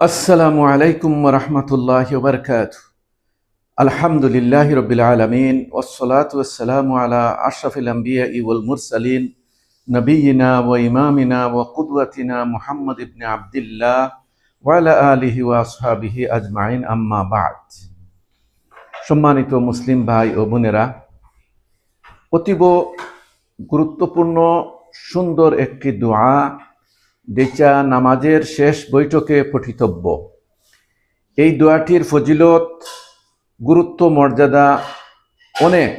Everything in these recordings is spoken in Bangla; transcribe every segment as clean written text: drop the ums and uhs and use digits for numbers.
আসসালামু আলাইকুম ওয়া রাহমাতুল্লাহি ওয়া বারাকাতুহু। আলহামদুলিল্লাহি রাব্বিল আলামিন ওয়াসসালাতু ওয়াসসালামু আলা আশরাফিল আমবিয়াই ওয়াল মুরসালিন নবিয়িনা ওয়া ইমামিনা ওয়া কুদওয়াতিনা মুহাম্মদ ইবনে আবদুল্লাহ ওয়া আলা আলিহি ওয়া আসহাবিহি আজমাইন, আম্মা বা'দ। সম্মানিত মুসলিম ভাই ও বোনেরা, অতীব গুরুত্বপূর্ণ সুন্দর একটি দোয়া যেটা নামাজের শেষ বৈঠকে পঠিতব্য। এই দোয়াটির ফজিলত, গুরুত্ব, মর্যাদা অনেক।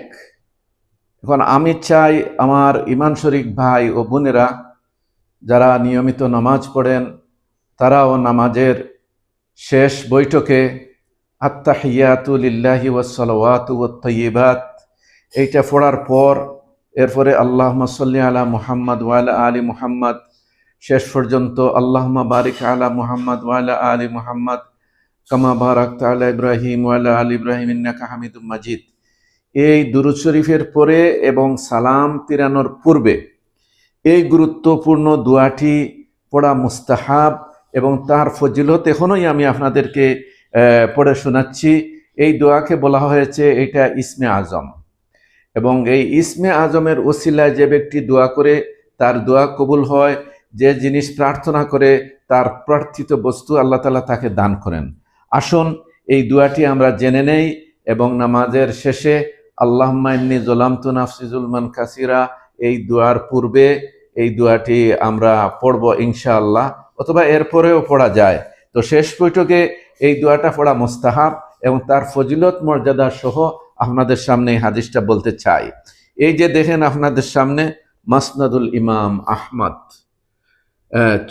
এখন আমি চাই আমার ইমান শরীক ভাই ও বোনেরা যারা নিয়মিত নামাজ পড়েন তারাও নামাজের শেষ বৈঠকে আত্তাহিয়াতু লিল্লাহি ওয়াস সালাওয়াতু ওয়াত তাইয়্যিবাত এইটা পড়ার পর এরপরে আল্লাহুম্মা সাল্লি আলা মুহাম্মদ ওয়া আলা আলি মুহাম্মদ শেষ পর্যন্ত আল্লাহুম্মা বারিক আলা মুহাম্মদ ওয়া আলা আলি মুহাম্মদ কামা বারাকতা আলা ইব্রাহিম ওয়া আলা আলি ইব্রাহিম ইন্নাকা হামিদুম মাজিদ, এই দুরূদ শরীফের পরে এবং সালাম ফিরানোর পূর্বে এই গুরুত্বপূর্ণ দোয়াটি পড়া মুস্তাহাব এবং তার ফজিলত এখনোই আমি আপনাদেরকে পড়ে শোনাচ্ছি। এই দোয়াকে বলা হয়েছে এটা ইসমে আজম, এবং এই ইসমে আজমের ওসিলায় যে ব্যক্তি দোয়া করে তার দোয়া কবুল হয়। যে জিনিস প্রার্থনা করে তার প্রার্থিত বস্তু আল্লাহ তাআলা তাকে দান করেন। আসুন এই দোয়াটি আমরা জেনে নেই এবং নামাজের শেষে আল্লাহুম্মা ইন্নী যালামতু নাফসি যুলমান কাসীরা এই দোয়ার পূর্বে এই দোয়াটি আমরা পড়ব ইনশাআল্লাহ, অথবা এরপরেও পড়া যায়। তো শেষ বৈঠকে এই দোয়াটা পড়া মুস্তাহাব এবং তার ফজিলত মর্যাদা সহ আপনাদের সামনে এই হাদিসটা বলতে চাই। এই যে দেখেন আপনাদের সামনে মাসনাদুল ইমাম আহমদ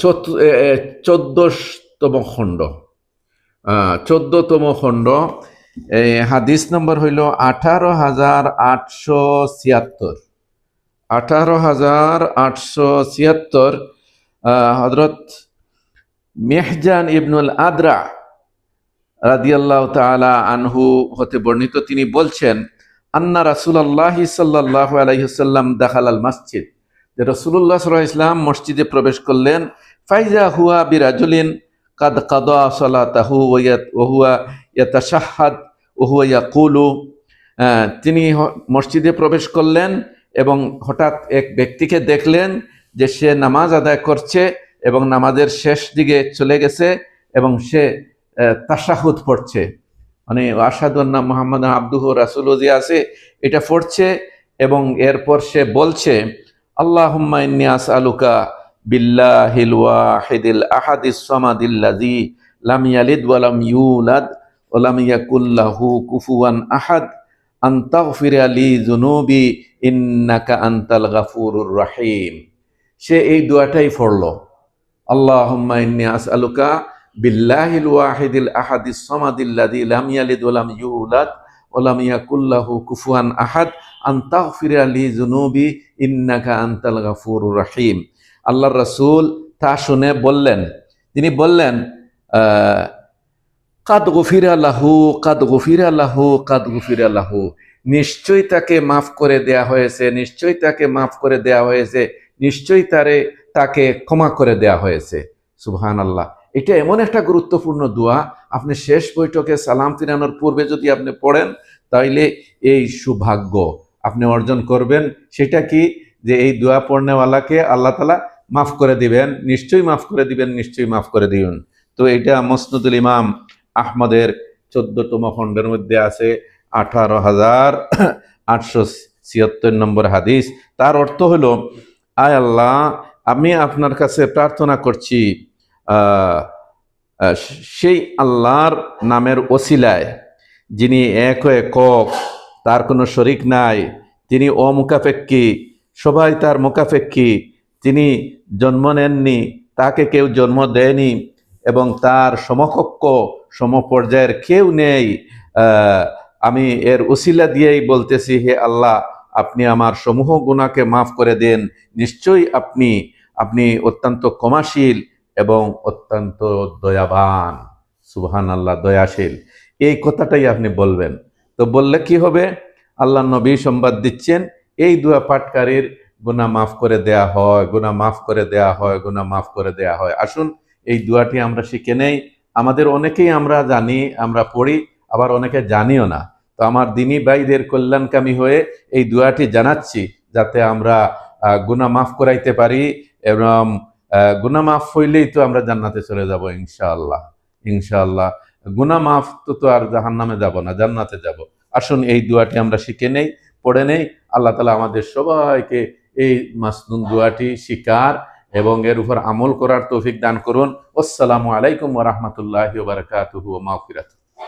14তম খণ্ড, 14তম খণ্ড, হাদিস নম্বর হইল 18,876। 18,876 হযরত মেহজান ইবনুল আদরা রাদিয়াল্লাহু তাআলা আনহু হতে বর্ণিত। তিনি বলছেন, আন্না রাসূলুল্লাহ সাল্লাল্লাহু আলাইহি ওয়াসাল্লাম দাখালাল মসজিদ, যে রাসূলুল্লাহ সাল্লাল্লাহু আলাইহি ওয়াসাল্লাম মসজিদে প্রবেশ করলেন। ফাইজা হুয়া বিরাজুলিন কাদ কাদা সালাতাহু ওয়া হুয়া ইয়াতাশাহাদ ওয়া হুয়া ইয়াকুলু, তিনি মসজিদে প্রবেশ করলেন এবং হঠাৎ এক ব্যক্তিকে দেখলেন যে সে নামাজ আদায় করছে এবং নামাজের শেষ দিকে চলে গেছে এবং সে তাশাহুদ পড়ছে, মানে আশহাদু আন্না মুহাম্মাদান আবদুহু রাসূলুহু যে আছে এটা পড়ছে, এবং এরপর সে বলছে আল্লাহুম্মা ইন্নী আসআলুকা বিল্লাহিল ওয়াহিদিল আহাদিস সামাদিল্লাযী লাম ইয়ালিদ ওয়া লাম ইউলাদ ওয়া লাম ইয়াকুল লাহু কুফুয়ান আহাদ আন তাগফিরা লি যুনুবি ইন্নাকা আনতাল গাফুরুর রহিম। সে এই দোয়াটাই পড়ল, আল্লাহুম্মা ইন্নী আসআলুকা বিল্লাহিল ওয়াহিদিল আহাদিস সামাদিল্লাযী লাম ইয়ালিদ ওয়া লাম ইউলাদ ওয়া লাম ইয়াকুল লাহু কুফুয়ান আহাদ আন তাগফিরা লি যুনুবি ইন্নাকা আনতাল গাফুরুর রহিম। আল্লাহর রাসূল তা শুনে বললেন, তিনি বললেন কাদ গফিরা লাহু কাদ গফিরা লাহু কাদ গফিরা লাহু, নিশ্চয়ই তাকে মাফ করে দেয়া হয়েছে, নিশ্চয়ই তাকে মাফ করে দেয়া হয়েছে, নিশ্চয়ই তাকে ক্ষমা করে দেয়া হয়েছে। সুবহানাল্লাহ। এটা এমন একটা গুরুত্বপূর্ণ দোয়া, আপনি শেষ বৈঠকে সালাম ফিরানোর পূর্বে যদি আপনি পড়েন তাইলে এই সৌভাগ্য আপনি অর্জন করবেন। সেটা কি, যে এই দোয়া পড়নেওয়ালাকে আল্লাহ তাআলা মাফ করে দিবেন, নিশ্চয়ই মাফ করে দিবেন, নিশ্চয়ই মাফ করে দিবেন। তো এটা মুসনাদুল ইমাম আহমদের 14তম খণ্ডের মধ্যে আছে, 18,876 নম্বর হাদিস। তার অর্থ হলো, আয় আল্লাহ, আমি আপনার কাছে প্রার্থনা করছি সেই আল্লাহর নামের ওসিলায় যিনি এক ও একক, তার কোনো শরিক নাই, তিনি অমুখাপেক্ষী, সবাই তার মুখাপেক্ষী, তিনি জন্ম নেননি, তাকে কেউ জন্ম দেয়নি এবং তার সমকক্ষ সমপর্যায়ের কেউ নেই। আমি এর ওসিলা দিয়েই বলতেছি, হে আল্লাহ, আপনি আমার সমূহ গুনাহকে মাফ করে দেন, নিশ্চয়ই আপনি অত্যন্ত ক্ষমাশীল এবং অত্যন্ত দয়াবান। সুবহানাল্লাহ, দয়াশীল। এই কথাটাই আপনি বলবেন। তো বললে কি হবে? আল্লাহ নবী সংবাদ দিচ্ছেন এই দোয়া পাঠকারীর গুনাহ মাফ করে দেয়া হয়, গুনাহ মাফ করে দেয়া হয়, গুনাহ মাফ করে দেয়া হয়। আসুন এই দোয়াটি আমরা শিখে নেই। আমাদের অনেকেই আমরা জানি, আমরা পড়ি, আবার অনেকে জানিও না। তো আমার দিনী ভাইদের কল্যাণকামী হয়ে এই দোয়াটি জানাচ্ছি, যাতে আমরা গুনাহ মাফ করাইতে পারি, এবং গুনাহ মাফ হইলেই তো আমরা জান্নাতে চলে যাব ইনশাআল্লাহ। ইনশাআল্লাহ গুনাহ মাফ তো আর জাহান্নামে যাব না, জান্নাতে যাব। আসুন এই দোয়াটি আমরা শিখে নেই, পড়ে নেই। আল্লাহ তাআলা আমাদের সবাইকে এই মাসনুন দোয়াটি শিকার এবং এর উপর আমল করার তৌফিক দান করুন। আসসালামু আলাইকুম ওয়া রাহমাতুল্লাহি ওয়া বারাকাতুহু ওয়া মাগফিরাতুহু।